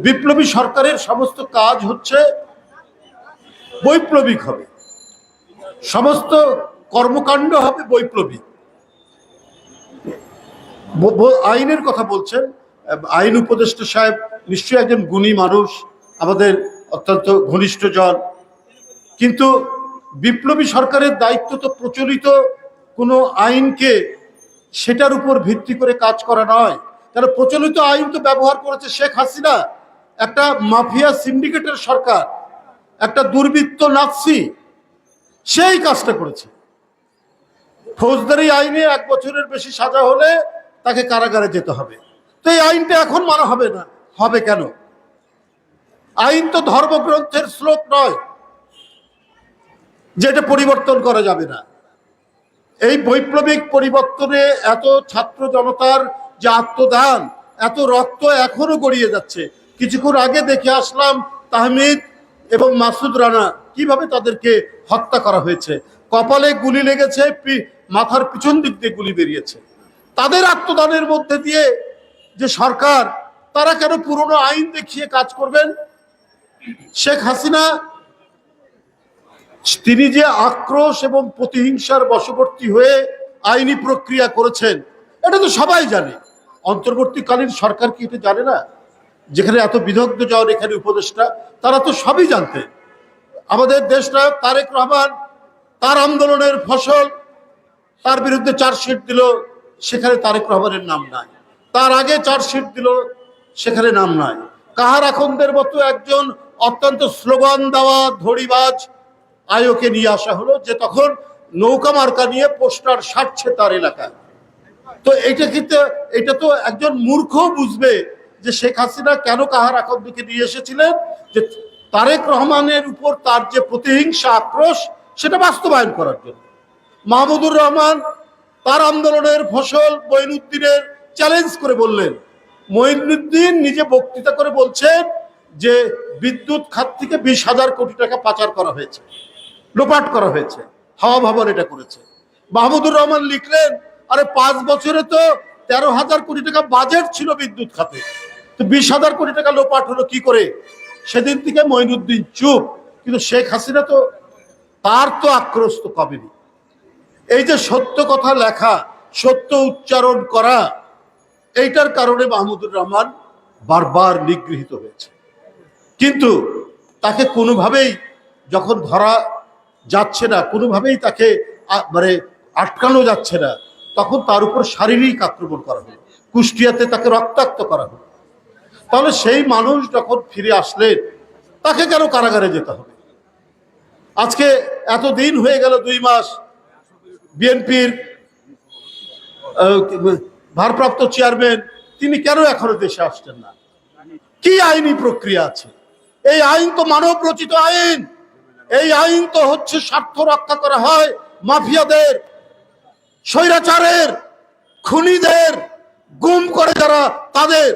বিপ্লবী সরকারের সমস্ত কাজ হচ্ছে বৈপ্লবিক হবে, সমস্ত কর্মকাণ্ড হবে বৈপ্লবিক। আইনের কথা বলছেন, আইন উপদেষ্টা সাহেব নিশ্চয়ই একজন গুণী মানুষ, আমাদের অত্যন্ত ঘনিষ্ঠজন, কিন্তু বিপ্লবী সরকারের দায়িত্ব তো প্রচলিত কোনো আইনকে সেটার উপর ভিত্তি করে কাজ করা নয়। কারণ প্রচলিত আইন তো ব্যবহার করেছে শেখ হাসিনা, একটা মাফিয়া সিন্ডিকেটের সরকার, একটা দুর্বৃত্ত নাৎসি, সেই কাজটা করেছে। ফৌজদারি আইনে 1 বছরের বেশি সাজা হলে তাকে কারাগারে যেতে হবে। তো এই আইনটা এখন মানা হবে না, হবে কেন? আইন তো ধর্মগ্রন্থের শ্লোক নয় যেটা পরিবর্তন করা যাবে না। এই বৈপ্লবিক পরিবর্তনে এত ছাত্র জনতার যে আত্মদান, এত রক্ত এখনো গড়িয়ে যাচ্ছে। কিছুক্ষণ আগে দেখে আসলাম তাহমিদ এবং মাসুদ রানা কিভাবে তাদেরকে হত্যা করা হয়েছে, কপালে গুলি লেগেছে, মাথার পিছন দিক দিয়ে গুলি বেরিয়েছে। তাদের আত্মদানের মধ্যে দিয়ে যে সরকার, তারা কেন পুরনো আইন দেখিয়ে কাজ করবেন? শেখ হাসিনা তিনি যে আক্রোশ এবং প্রতিহিংসার বশবর্তী হয়ে আইনি প্রক্রিয়া করেছেন, এটা তো সবাই জানে। অন্তর্বর্তীকালীন সরকার কি এটা জানে না? যেখানে এত বিদগ্ধ জন এখানে উপদেষ্টা, তারা তো সবই জানতেন। আমাদের দেশনায়ক তারেক রহমান তার আন্দোলনের ফসল, তার বিরুদ্ধে চার্জশিট দিল, সেখানে তারেক রহমানের নাম নাই। তার আগে চার্জশিট দিল, সেখানে নাম নাই। কাহার আখন্দের মতো একজন অত্যন্ত স্লোগান দেওয়া ধড়িবাজ আয়োকে নিয়ে আসা হলো, যে তখন নৌকা মার্কা নিয়ে পোস্টার সাটছে তার এলাকায়। তো এটা তো একজন মূর্খ বুঝবে যে শেখ হাসিনা কেন কাহার আখন্দকে নিয়ে এসেছিলেন, যে তারেক রহমানের উপর তার যে প্রতিহিংসা আক্রোশ, সেটা বাস্তবায়ন করার জন্য। মাহমুদুর রহমান তার আন্দোলনের ফসল মঈনুদ্দিনের চ্যালেঞ্জ করে বললেন। মঈনুদ্দিন নিজে বক্তৃতা করে বলছেন যে বিদ্যুৎ খাত থেকে 20,000 কোটি টাকা পাচার করা হয়েছে, লোপাট করা হয়েছে, হাওয়া ভবন এটা করেছে। মাহমুদুর রহমান লিখলেন, আরে 5 বছরে তো 13,000 কোটি টাকা বাজেট ছিল বিদ্যুৎ খাতে, তো 20,000 কোটি টাকা লোপাট হলো কি করে? সেদিন থেকে মঈনুদ্দিন চুপ। কিন্তু শেখ হাসিনা তো, তার তো আক্রোশ তো কমেনি। এই যে সত্য কথা লেখা, সত্য উচ্চারণ করা, এইটার কারণে মাহমুদুর রহমান বারবার নিগৃহীত হয়েছে। কিন্তু তাকে কোনোভাবেই যখন ধরা যাচ্ছে না, কোনোভাবেই তাকে মানে আটকানো যাচ্ছে না, তখন তার উপর শারীরিক আক্রমণ করা হলো, কুষ্টিয়াতে তাকে রক্তাক্ত করা হলো। তাহলে সেই মানুষ যখন ফিরে আসলেন, তাকে কেন কারাগারে যেতে হবে? আজকে এত দিন হয়ে গেল, 2 মাস, বিএনপির ভারপ্রাপ্ত চেয়ারম্যান তিনি কেন এখনো দেশে আসছেন না? কি আইনি প্রক্রিয়া আছে? এই আইন তো মানব রচিত আইন। এই আইন তো হচ্ছে স্বার্থ রক্ষা করা হয় মাফিয়াদের, স্বৈরাচারের, খুনিদের, গুম করে যারা তাদের।